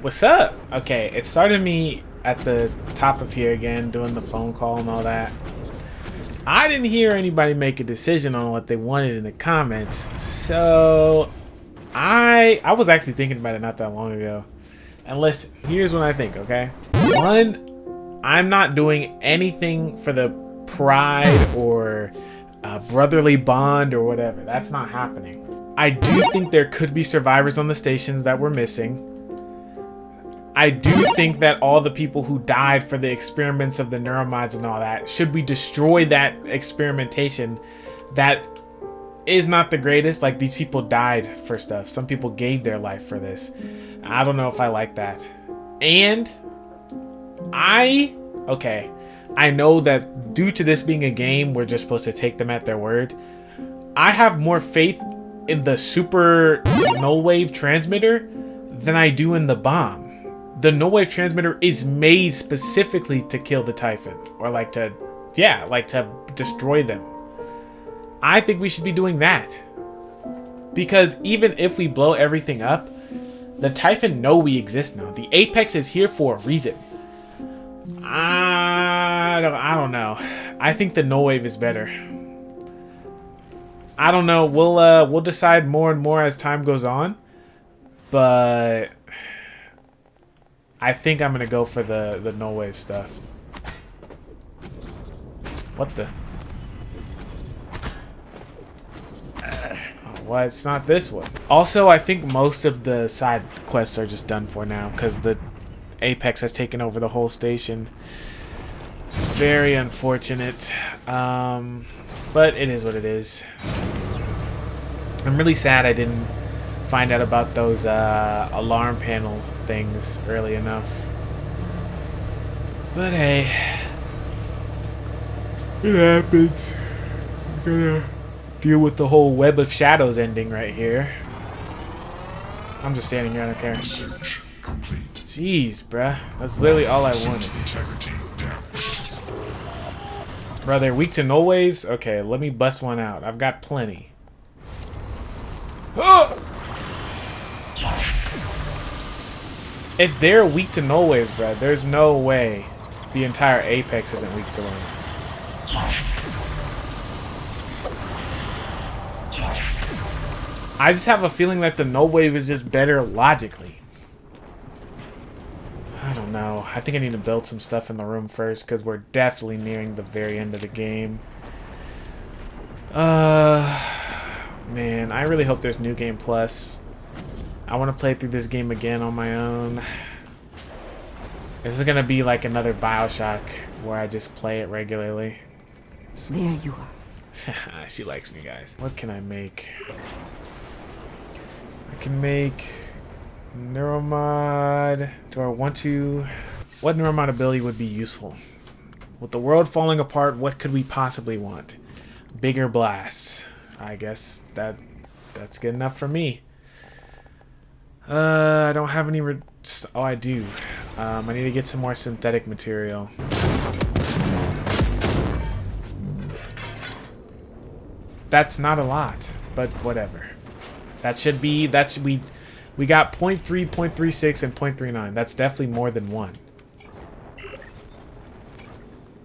What's up? Okay, it started me at the top of here again, doing the phone call and all that. I didn't hear anybody make a decision on what they wanted in the comments, so I was actually thinking about it not that long ago. And listen, here's what I think, okay? One, I'm not doing anything for the pride or brotherly bond or whatever. That's not happening. I do think there could be survivors on the stations that we're missing. I do think that all the people who died for the experiments of the neuromods and all that, should we destroy that experimentation, that is not the greatest. Like, these people died for stuff. Some people gave their life for this. I don't know if I like that. And okay, I know that due to this being a game, we're just supposed to take them at their word. I have more faith in the super null wave transmitter than I do in the bomb. The null wave transmitter is made specifically to kill the Typhon, or like to destroy them. I think we should be doing that, because even if we blow everything up, the Typhon know we exist now. The Apex is here for a reason. I don't know. I think the null wave is better. I don't know. We'll decide more and more as time goes on, but I think I'm gonna go for the null wave stuff. What the? What? It's not this one. Also, I think most of the side quests are just done for now because the Apex has taken over the whole station. Very unfortunate. But it is what it is. I'm really sad I didn't find out about those alarm panel things early enough. But hey, it happens. I'm gonna deal with the whole Web of Shadows ending right here. I'm just standing here, I don't care. Jeez, bruh. That's literally all I wanted. Bruh, they're weak to null waves? Okay, let me bust one out. I've got plenty. Oh! If they're weak to null waves, bruh, there's no way the entire Apex isn't weak to them. I just have a feeling that the null wave is just better logically. I don't know. I think I need to build some stuff in the room first because we're definitely nearing the very end of the game. Man, I really hope there's New Game Plus. I want to play through this game again on my own. This is going to be like another BioShock where I just play it regularly. There you are. She likes me, guys. What can I make? I can make Neuromod. Do I want to? What Neuromod ability would be useful? With the world falling apart, what could we possibly want? Bigger blasts. I guess that's good enough for me. I don't have any. Oh, I do. I need to get some more synthetic material. That's not a lot, but whatever. That should be. We got 0.3, 0.36, and 0.39. That's definitely more than one.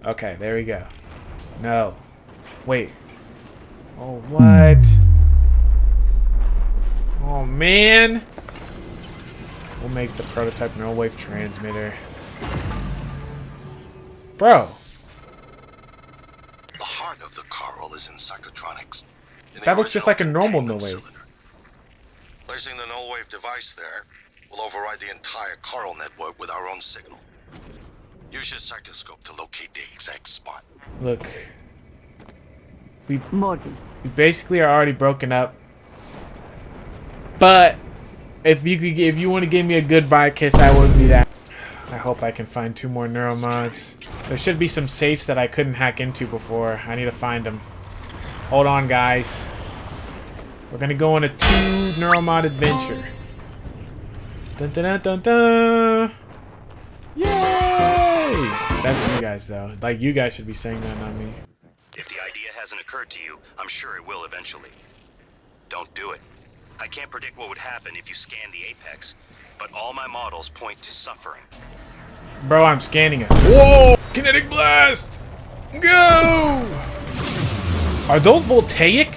Okay, there we go. No. Wait. Oh, what? Oh, man. We'll make the prototype null wave transmitter. Bro. The heart of the coral is in psychotronics. That looks just like a normal null wave. Placing the null wave device there will override the entire coral network with our own signal. Use your psychoscope to locate the exact spot. Look. We basically are already broken up. But if you want to give me a goodbye kiss, I would be that. I hope I can find 2 more neuromods. There should be some safes that I couldn't hack into before. I need to find them. Hold on, guys. We're gonna go on a 2 neuromod adventure. Dun dun dun dun dun! Yay! That's you guys, though. Like, you guys should be saying that, not me. If the idea hasn't occurred to you, I'm sure it will eventually. Don't do it. I can't predict what would happen if you scanned the Apex, but all my models point to suffering. Bro, I'm scanning it. Whoa! Kinetic blast! Go! Are those voltaic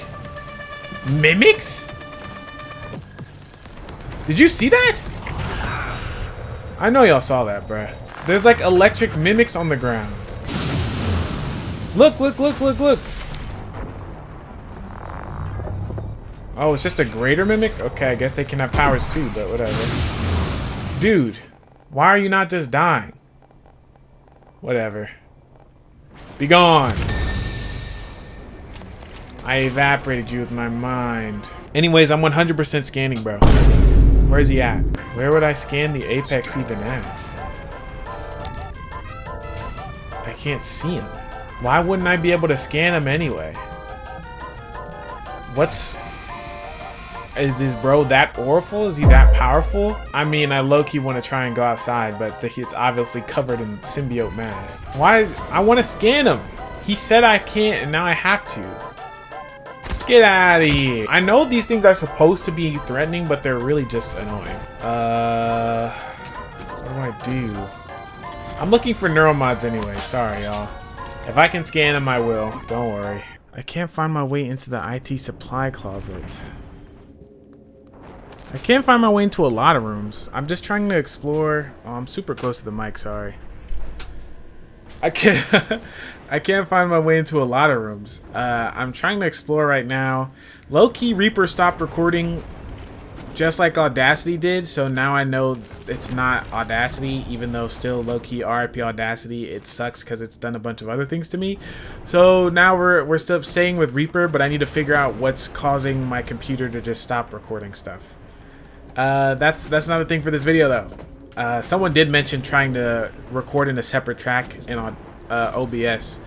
mimics? Did you see that? I know y'all saw that, bruh. There's like electric mimics on the ground. Look, look, look, look, look. Oh, it's just a greater mimic? Okay, I guess they can have powers too, but whatever. Dude, why are you not just dying? Whatever. Be gone. I evaporated you with my mind. Anyways, I'm 100% scanning, bro. Where is he at? Where would I scan the apex even at? I can't see him. Why wouldn't I be able to scan him anyway? Is this bro that awful? Is he that powerful? I mean, I low-key want to try and go outside, but it's obviously covered in symbiote mass. Why? I want to scan him. He said I can't, and now I have to. Get out of here. I know these things are supposed to be threatening, but they're really just annoying. What do I do? I'm looking for neuromods anyway. Sorry, y'all. If I can scan them, I will. Don't worry. I can't find my way into the IT supply closet. I can't find my way into a lot of rooms. I'm just trying to explore. Oh, I'm super close to the mic, sorry. I can't find my way into a lot of rooms. I'm trying to explore right now. Low-key, Reaper stopped recording just like Audacity did, so now I know it's not Audacity, even though still low-key RIP Audacity. It sucks because it's done a bunch of other things to me. So now we're still staying with Reaper, but I need to figure out what's causing my computer to just stop recording stuff. That's not a thing for this video though. Someone did mention trying to record in a separate track in OBS.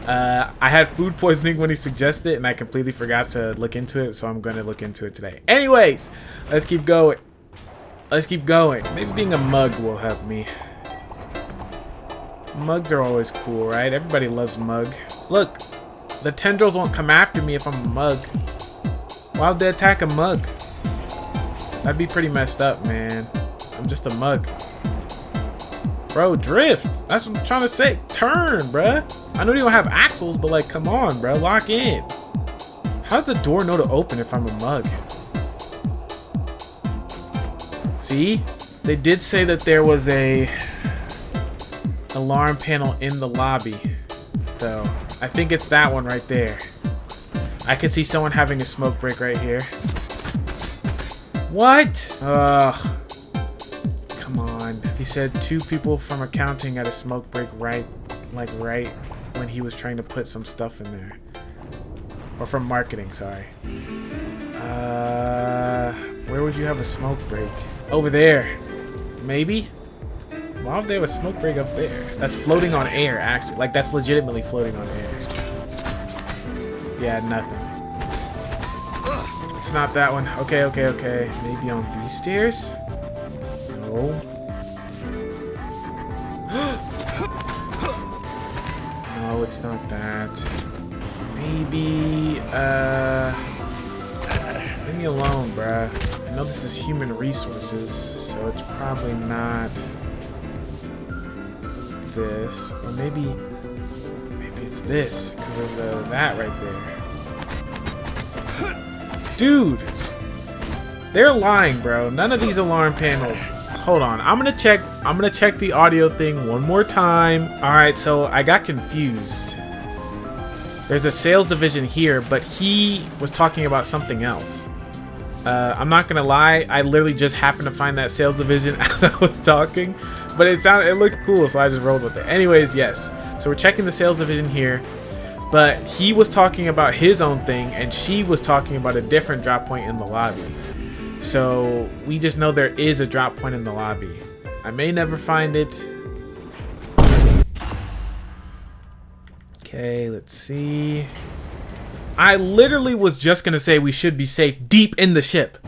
I had food poisoning when he suggested it, and I completely forgot to look into it, so I'm going to look into it today. Anyways, let's keep going. Let's keep going. Maybe being a mug will help me. Mugs are always cool, right? Everybody loves mug. Look, the tendrils won't come after me if I'm a mug. Why would they attack a mug? That'd be pretty messed up, man. I'm just a mug. Bro, drift. That's what I'm trying to say. Turn, bruh. I know you don't have axles, but like, come on, bro. Lock in. How does the door know to open if I'm a mug? See? They did say that there was a alarm panel in the lobby, though. I think it's that one right there. I could see someone having a smoke break right here. What? Ugh. Come on. He said 2 people from accounting at a smoke break right when he was trying to put some stuff in there. Or from marketing, sorry. Where would you have a smoke break? Over there. Maybe? Why would they have a smoke break up there? That's floating on air, actually. Like, that's legitimately floating on air. Yeah, nothing. It's not that one. Okay, okay, okay. Maybe on these stairs? No. No, it's not that. Maybe, leave me alone, bruh. I know this is human resources, so it's probably not this. Or maybe it's this, because there's that right there. Dude, they're lying, bro. None of these alarm panels. Hold on, I'm gonna check the audio thing one more time. All right, so I got confused. There's a sales division here, but he was talking about something else. I'm not gonna lie, I literally just happened to find that sales division as I was talking, but it looked cool, so I just rolled with it. Anyways, yes. So we're checking the sales division here. But he was talking about his own thing, and she was talking about a different drop point in the lobby. So we just know there is a drop point in the lobby. I may never find it. Okay, let's see. I literally was just gonna say we should be safe deep in the ship.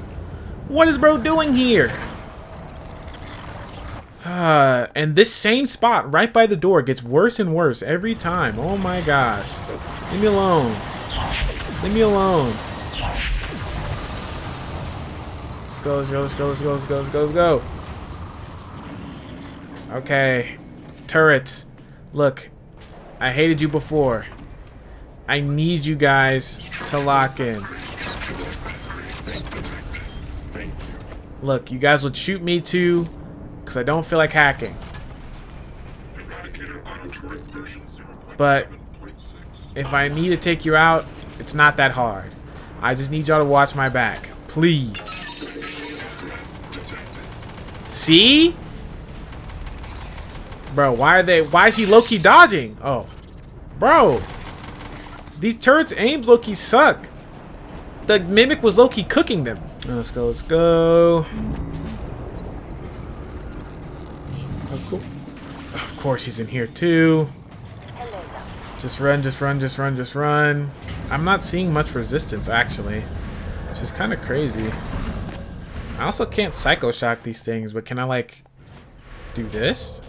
What is bro doing here? And this same spot right by the door gets worse and worse every time. Oh my gosh. Leave me alone. Leave me alone. Let's go, let's go, let's go, let's go, let's go, let's go, let's go. Okay. Turrets. Look. I hated you before. I need you guys to lock in. Look, you guys would shoot me too, because I don't feel like hacking. But if I need to take you out, it's not that hard. I just need y'all to watch my back. Please. See? Bro, why is he low-key dodging? Oh. Bro. These turrets' aims low-key suck. The Mimic was low-key cooking them. Let's go, let's go. Oh, cool. Of course he's in here too. Just run, just run, just run, just run. I'm not seeing much resistance actually, which is kind of crazy. I also can't Psycho Shock these things, but can I like do this?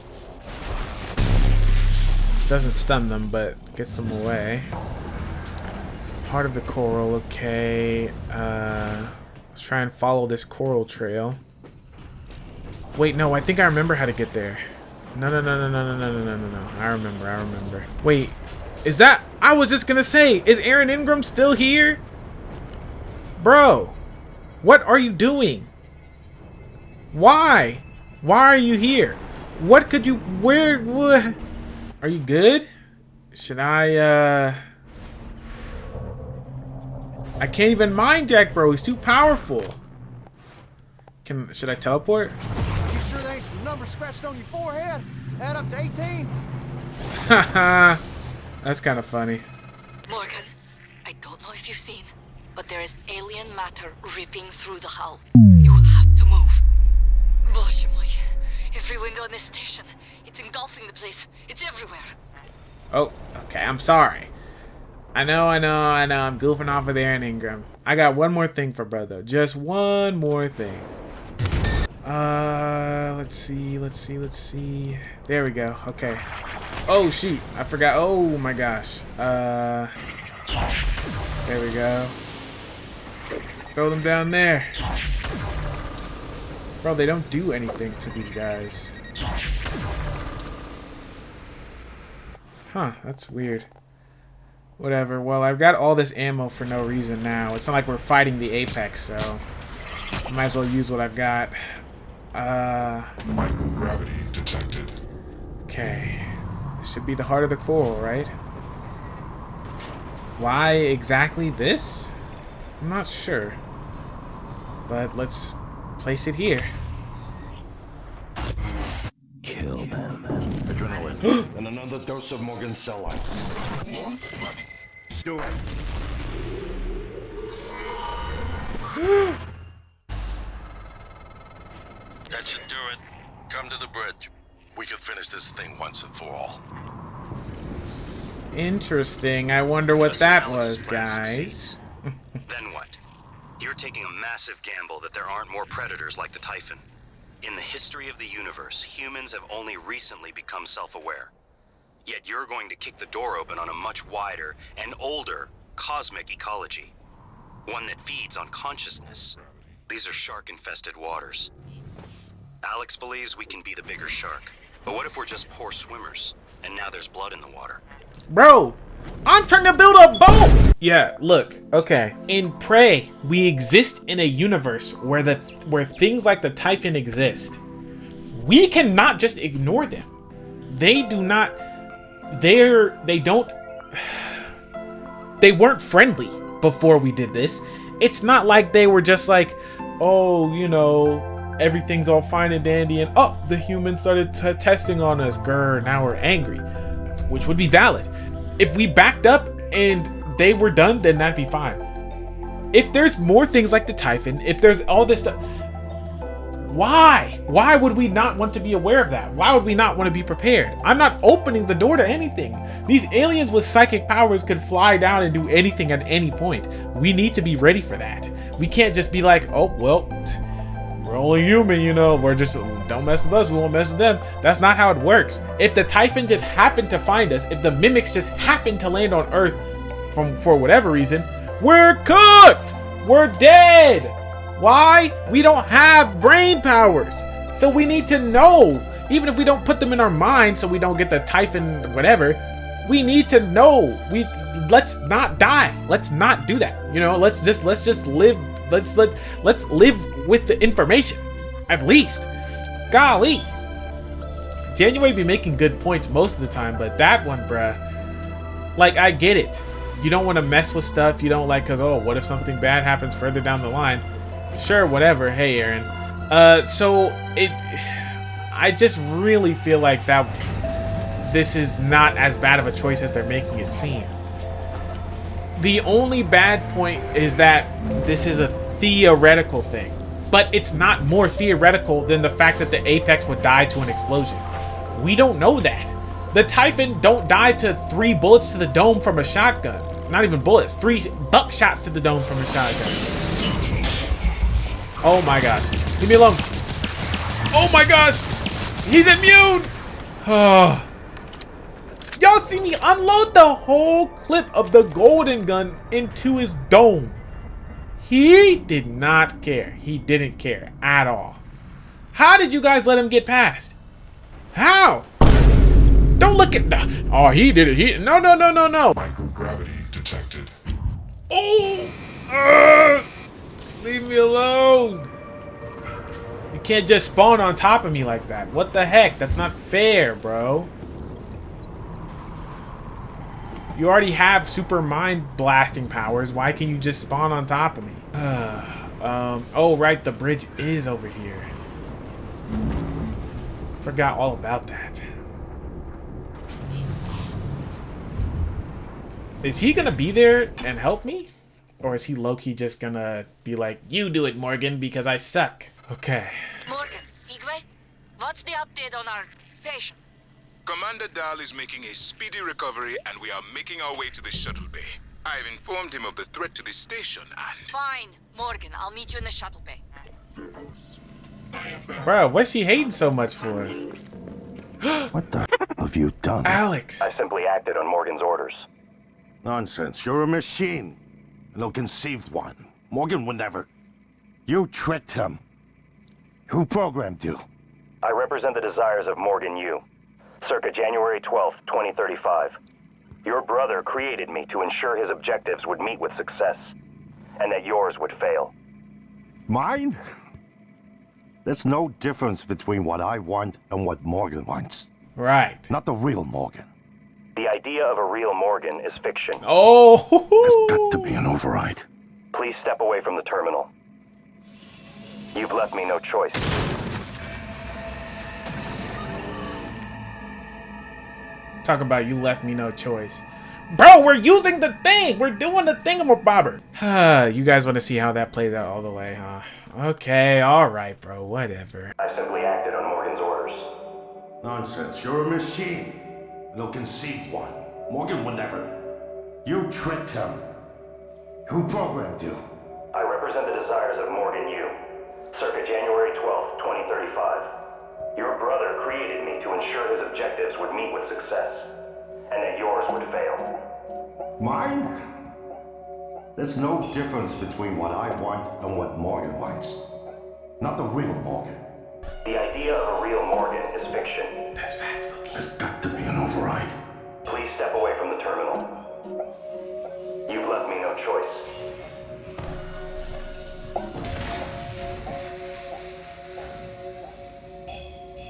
Doesn't stun them, but gets them away. Heart of the Coral, okay. Let's try and follow this coral trail. Wait, no, I think I remember how to get there. No. I remember. Wait, is that... I was just gonna say, is Aaron Ingram still here? Bro, what are you doing? Why? Why are you here? What could you... Where... What? Are you good? Should I can't even mind Jack, bro. He's too powerful. Should I teleport? You sure there ain't some numbers scratched on your forehead? Add up to 18. Haha. That's kind of funny. Morgan, I don't know if you've seen, but there is alien matter ripping through the hull. You have to move. Боже мой. Every window in this station. It's engulfing the place. It's everywhere. Oh, okay. I'm sorry. I know. I'm goofing off of Aaron Ingram. I got one more thing for bro, though. Just one more thing. Let's see. There we go. Okay. Oh, shoot. I forgot. Oh, my gosh. There we go. Throw them down there. Bro, they don't do anything to these guys. Huh, that's weird. Whatever. Well, I've got all this ammo for no reason now. It's not like we're fighting the Apex, so I might as well use what I've got. Microgravity detected. Okay. This should be the heart of the coral, right? Why exactly this? I'm not sure. But let's place it here. Kill them. Adrenaline. And another dose of Morgan's cell lines. Do it. That should do it. Come to the bridge. We can finish this thing once and for all. Interesting. I wonder what that was, Analysis plan guys. succeeds. Then what? You're taking a massive gamble that there aren't more predators like the Typhon. In the history of the universe, humans have only recently become self-aware. Yet you're going to kick the door open on a much wider and older cosmic ecology. One that feeds on consciousness. These are shark-infested waters. Alex believes we can be the bigger shark. But what if we're just poor swimmers, and now there's blood in the water? Bro, I'm trying to build a boat! Yeah, look, okay. In Prey, we exist in a universe where things like the Typhon exist. We cannot just ignore them. They do not... They weren't friendly before we did this. It's not like they were just like, oh, you know, everything's all fine and dandy and oh, the humans started testing on us. Grr, now we're angry. Which would be valid. If we backed up and they were done, then that'd be fine. If there's more things like the Typhon, if there's all this stuff, why? Why would we not want to be aware of that? Why would we not want to be prepared? I'm not opening the door to anything. These aliens with psychic powers could fly down and do anything at any point. We need to be ready for that. We can't just be like, oh, well, we're only human, you know. We're just, don't mess with us, we won't mess with them. That's not how it works. If the Typhon just happened to find us, if the mimics just happened to land on Earth for whatever reason, we're cooked! We're dead! Why? We don't have brain powers. So we need to know. Even if we don't put them in our mind so we don't get the typhon whatever, we need to know. Let's not die. Let's not do that. You know, let's just live. Let's live with the information. At least. Golly. January be making good points most of the time, but that one, bruh. Like, I get it. You don't want to mess with stuff. You don't like, cause oh, what if something bad happens further down the line? Sure, whatever. Hey, Aaron. I just really feel like that this is not as bad of a choice as they're making it seem. The only bad point is that this is a theoretical thing, but it's not more theoretical than the fact that the Apex would die to an explosion. We don't know that. The Typhon don't die to 3 bullets to the dome from a shotgun. Not even bullets, 3 buckshots to the dome from a shotgun. Oh my gosh. Leave me alone. Oh my gosh. He's immune. Oh. Y'all see me unload the whole clip of the golden gun into his dome. He did not care. He didn't care at all. How did you guys let him get past? How? Don't look at the... Oh, he did it. No. Microgravity detected. Oh! Leave me alone. You can't just spawn on top of me like that. What the heck? That's not fair, bro. You already have super mind blasting powers. Why can't you just spawn on top of me? Oh, right. The bridge is over here. Forgot all about that. Is he gonna be there and help me? Or is he low-key just gonna be like, you do it, Morgan, because I suck? Okay. Morgan, Igwe, what's the update on our patient? Commander Dahl is making a speedy recovery and we are making our way to the shuttle bay. I've informed him of the threat to the station and... Fine, Morgan, I'll meet you in the shuttle bay. Bro, what's she hating so much for? What the have you done? Alex! I simply acted on Morgan's orders. Nonsense. You're a machine. An ill-conceived one. Morgan would never... You tricked him. Who programmed you? I represent the desires of Morgan Yu. Circa January 12th, 2035. Your brother created me to ensure his objectives would meet with success, and that yours would fail. Mine? There's no difference between what I want and what Morgan wants. Right. Not the real Morgan. The idea of a real Morgan is fiction. Oh! There's got to be an override. Please step away from the terminal. You've left me no choice. Talk about you left me no choice. Bro, we're using the thing! We're doing the thingamabobber! You guys want to see how that plays out all the way, huh? Okay, alright, bro. Whatever. I simply acted on Morgan's orders. Nonsense. You're a machine. An ill-conceived one. Morgan would never... You tricked him. Who programmed you? I represent the desires of Morgan Yu. Circa January 12th, 2035. Your brother created me to ensure his objectives would meet with success, and that yours would fail. Mine? There's no difference between what I want and what Morgan wants. Not the real Morgan. The idea of a real Morgan is fiction. That's facts, Loki. There's got to be an override. Please step away from the terminal. You've left me no choice.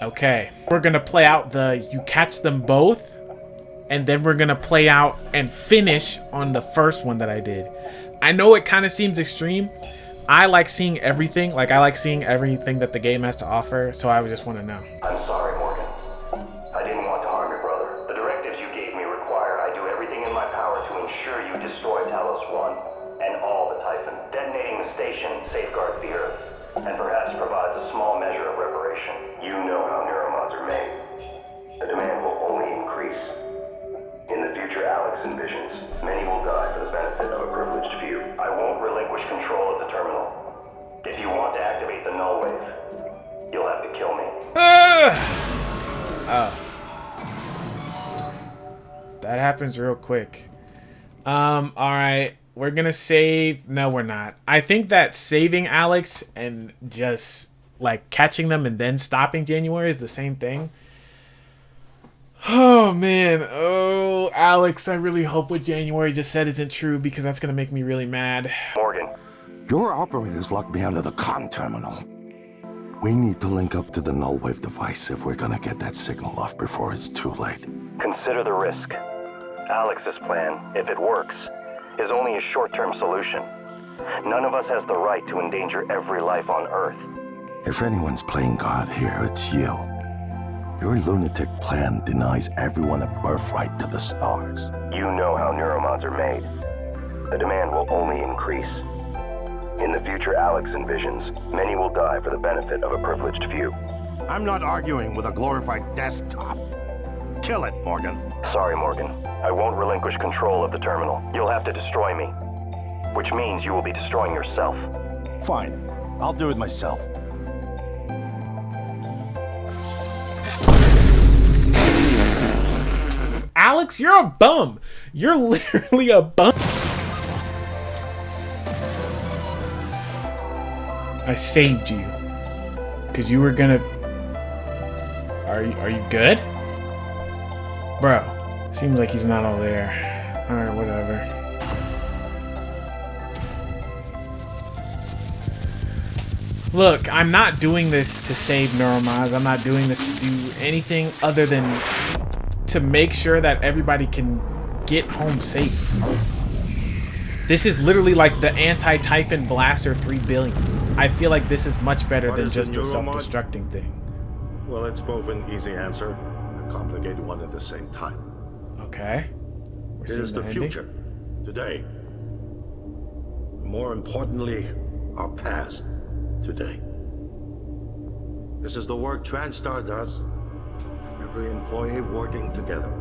Okay. We're gonna play out the you catch them both, and then we're gonna play out and finish on the first one that I did. I know it kind of seems extreme. I like seeing everything. Like, I like seeing everything that the game has to offer, so I would just want to know. I'm sorry, Morgan. I didn't want to harm your brother. The directives you gave me require I do everything in my power to ensure you destroy Talos 1 and all the Typhon. Detonating the station safeguards the Earth, and perhaps provides a small measure of reparation. You know how neuromods are made. The demand will only increase. In the future Alex envisions, many will die for the benefit of a privileged few. I won't relinquish control of the terminal. If you want to activate the null wave, you'll have to kill me. Oh. That happens real quick. Alright. We're gonna save... No, we're not. I think that saving Alex and just like catching them and then stopping January is the same thing. Oh man, oh Alex, I really hope what January just said isn't true, because that's gonna make me really mad. Morgan. Your operators locked me out of the comm terminal. We need to link up to the null wave device if we're gonna get that signal off before it's too late. Consider the risk. Alex's plan, if it works, is only a short-term solution. None of us has the right to endanger every life on Earth. If anyone's playing God here, it's you. Your lunatic plan denies everyone a birthright to the stars. You know how neuromods are made. The demand will only increase. In the future Alex envisions, many will die for the benefit of a privileged few. I'm not arguing with a glorified desktop. Kill it, Morgan. Sorry, Morgan. I won't relinquish control of the terminal. You'll have to destroy me. Which means you will be destroying yourself. Fine. I'll do it myself. Alex, you're a bum. You're literally a bum. I saved you because you were gonna. Are you good, bro? Seems like he's not all there. All right, whatever. Look, I'm not doing this to save Neuromods. I'm not doing this to do anything other than to make sure that everybody can get home safe. This is literally like the anti-Typhon Blaster 3 billion. I feel like this is much better than just a self-destructing thing. Well, it's both an easy answer and a complicated one at the same time. Okay. It is the future, today. More importantly, our past, today. This is the work TranStar does. Every employee working together.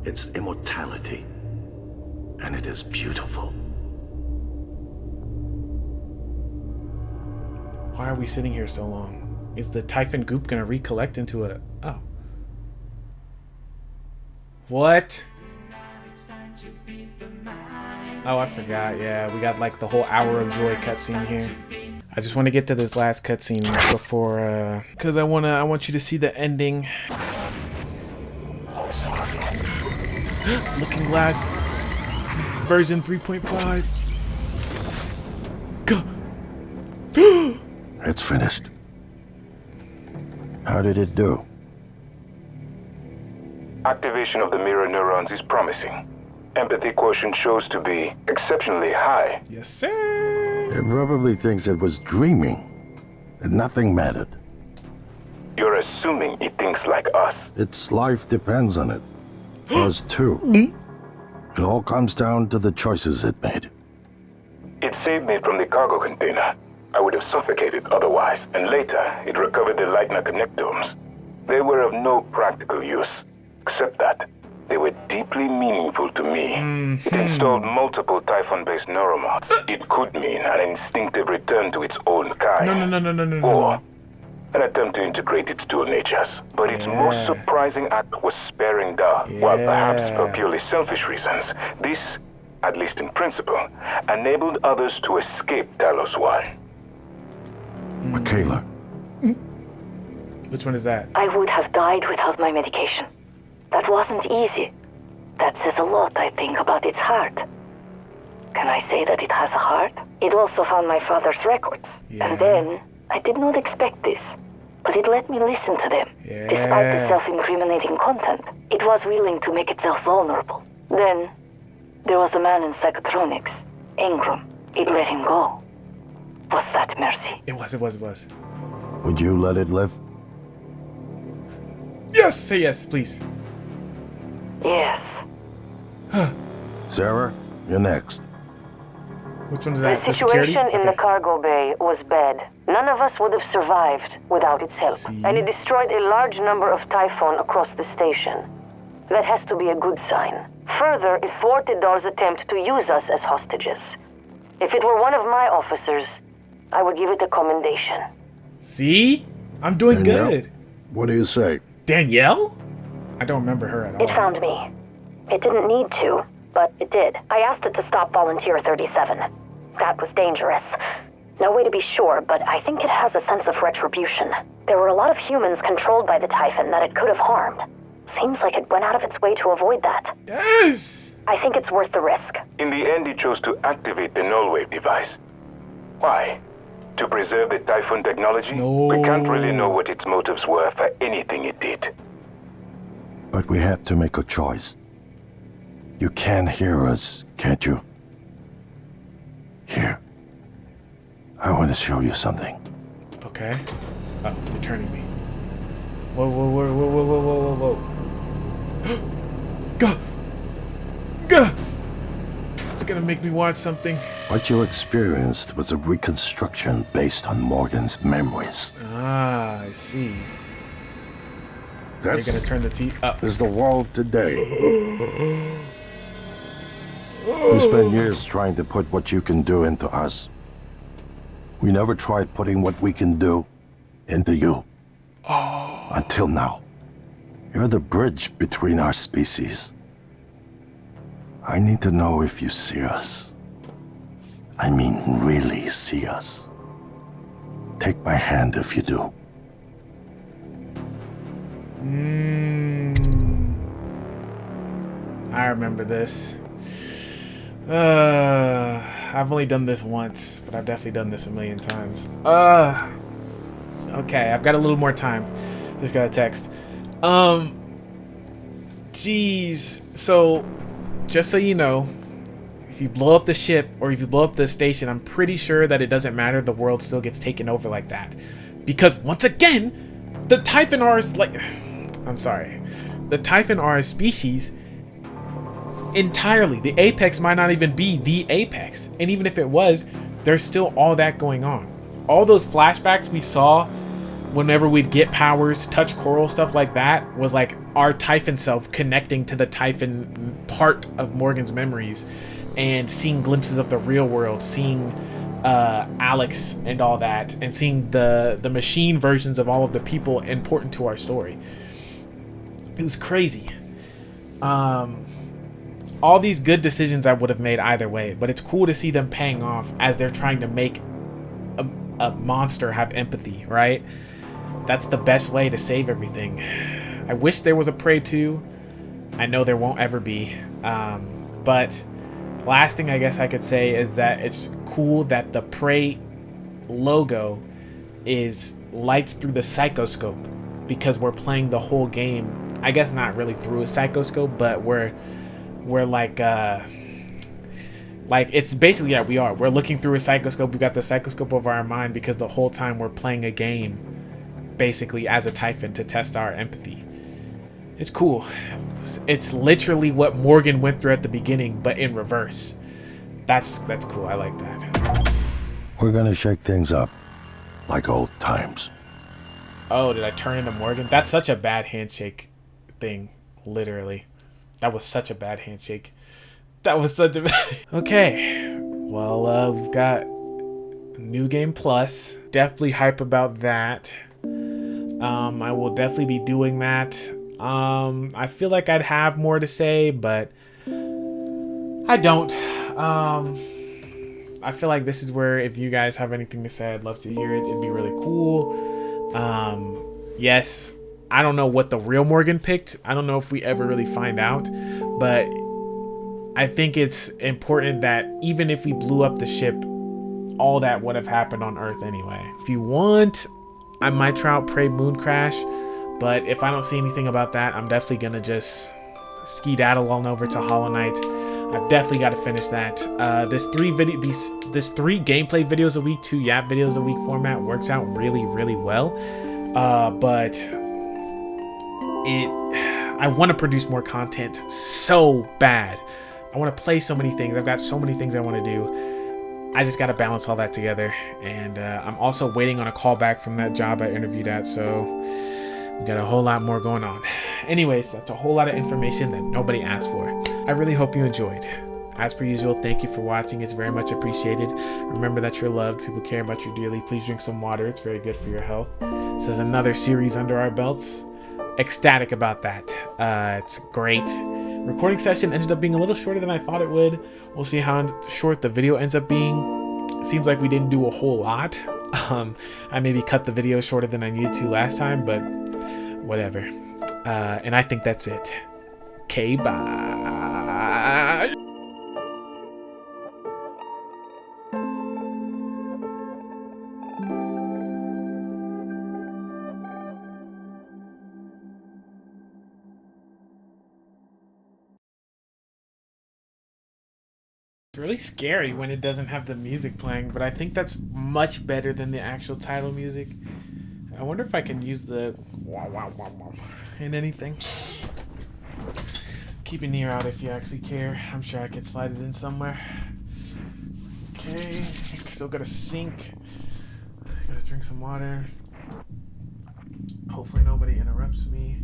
It's immortality. And it is beautiful. Why are we sitting here so long? Is the Typhon goop gonna recollect into a... Oh. What? Oh, I forgot. Yeah, we got like the whole hour of joy cutscene here. I just want to get to this last cutscene before, because I want you to see the ending. Looking Glass version 3.5. Go. It's finished. How did it do? Activation of the mirror neurons is promising. Empathy quotient shows to be exceptionally high. Yes, sir. It probably thinks it was dreaming, and nothing mattered. You're assuming it thinks like us. Its life depends on it. Ours too. It all comes down to the choices it made. It saved me from the cargo container. I would have suffocated otherwise, and later it recovered the Lightner connectomes. They were of no practical use, except that they were deeply meaningful to me. It installed multiple Typhon-based neuromods. It could mean an instinctive return to its own kind. No. Or an attempt to integrate its dual natures. But its most surprising act was sparing Da. While perhaps for purely selfish reasons, this, at least in principle, enabled others to escape Talos 1. Michaela. Which one is that? I would have died without my medication. That wasn't easy. That says a lot, I think, about its heart. Can I say that it has a heart? It also found my father's records. And then, I did not expect this, but it let me listen to them. Despite the self-incriminating content, it was willing to make itself vulnerable. Then, there was a man in psychotronics, Ingram. It let him go. Was that mercy? It was. Would you let it live? Yes! Say yes, please. Yes. Sarah, you're next. Which one is The that? situation in the cargo bay was bad. None of us would have survived without its help. And it destroyed a large number of Typhon across the station. That has to be a good sign. Further, it thwarted Dar's attempt to use us as hostages. If it were one of my officers, I would give it a commendation. See? I'm doing Danielle? good. What do you say? Danielle? I don't remember her at all. It found me. It didn't need to, but it did. I asked it to stop Volunteer 37. That was dangerous. No way to be sure, but I think it has a sense of retribution. There were a lot of humans controlled by the Typhon that it could have harmed. Seems like it went out of its way to avoid that. Yes! I think it's worth the risk. In the end, he chose to activate the null wave device. Why? To preserve the Typhon technology? No. We can't really know what its motives were for anything it did. But we have to make a choice. You can hear us, can't you? Here. I want to show you something. Okay. Oh, you're turning me. Whoa, whoa, whoa, whoa, whoa, whoa, whoa, whoa. Go! Go! It's gonna make me watch something. What you experienced was a reconstruction based on Morgan's memories. Ah, I see. That's You're gonna turn the TV up. is the world today. We spent years trying to put what you can do into us. We never tried putting what we can do into you. Until now. You're the bridge between our species. I need to know if you see us. I mean, really see us. Take my hand if you do. I remember this. I've only done this once, but I've definitely done this a million times. Okay, I've got a little more time. Just got a text. Jeez. So, just so you know, if you blow up the ship or if you blow up the station, I'm pretty sure that it doesn't matter. The world still gets taken over like that. Because, once again, the Typhon are like... I'm sorry. The Typhon are a species entirely. The apex might not even be the apex. And even if it was, there's still all that going on. All those flashbacks we saw whenever we'd get powers, touch coral, stuff like that, was like our Typhon self connecting to the Typhon part of Morgan's memories and seeing glimpses of the real world, seeing Alex and all that, and seeing the machine versions of all of the people important to our story. It was crazy. All these good decisions I would have made either way, but it's cool to see them paying off as they're trying to make a monster have empathy, right? That's the best way to save everything. I wish there was a Prey 2. I know there won't ever be. But last thing I guess I could say is that it's cool that the Prey logo is lights through the psychoscope, because we're playing the whole game. I guess not really through a psychoscope, but we're like it's basically, yeah, we're looking through a psychoscope. We've got the psychoscope over our mind because the whole time we're playing a game basically as a Typhon to test our empathy. It's cool. It's literally what Morgan went through at the beginning, but in reverse. That's cool. I like that. We're gonna shake things up like old times. Oh, did I turn into Morgan? That's such a bad handshake thing, literally. That was such a bad handshake. That was such a bad... Okay. Well, we've got New Game Plus. Definitely hype about that. I will definitely be doing that. I feel like I'd have more to say, but I don't. I feel like this is where, if you guys have anything to say, I'd love to hear it. It'd be really cool. Yes, I don't know what the real Morgan picked. I don't know if we ever really find out, but I think it's important that even if we blew up the ship, all that would have happened on Earth anyway. If you want, I might try out Prey Moon Crash, but if I don't see anything about that, I'm definitely gonna just skedaddle on over to Hollow Knight. I've definitely got to finish that. This 3 gameplay videos a week, 2 Yap videos a week format works out really, really well. But I want to produce more content so bad. I want to play so many things. I've got so many things I want to do. I just got to balance all that together. And I'm also waiting on a call back from that job I interviewed at, so we got a whole lot more going on. Anyways, that's a whole lot of information that nobody asked for. I really hope you enjoyed. As per usual, thank you for watching. It's very much appreciated. Remember that you're loved. People care about you dearly. Please drink some water. It's very good for your health. This is another series under our belts. Ecstatic about that. It's great. Recording session ended up being a little shorter than I thought it would. We'll see how short the video ends up being. Seems like we didn't do a whole lot. I maybe cut the video shorter than I needed to last time, but whatever. And I think that's it. Okay, bye. It's really scary when it doesn't have the music playing, but I think that's much better than the actual title music. I wonder if I can use the wow wow wow wow in anything. Keep an ear out if you actually care. I'm sure I could slide it in somewhere. Okay, still gotta sink. Gotta drink some water. Hopefully nobody interrupts me.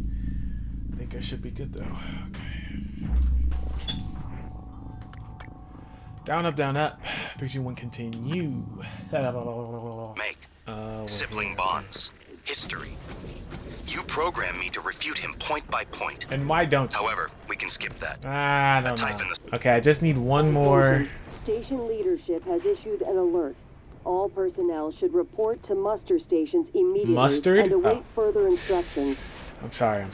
I think I should be good though. Okay. Down, up, down, up. 3, 2, 1, continue. Make. Sibling bonds. History. You programmed me to refute him point by point. And why don't you? However, we can skip that. I don't know. Okay, I just need one more. Station leadership has issued an alert. All personnel should report to muster stations immediately Mustard? and await further instructions. I'm sorry.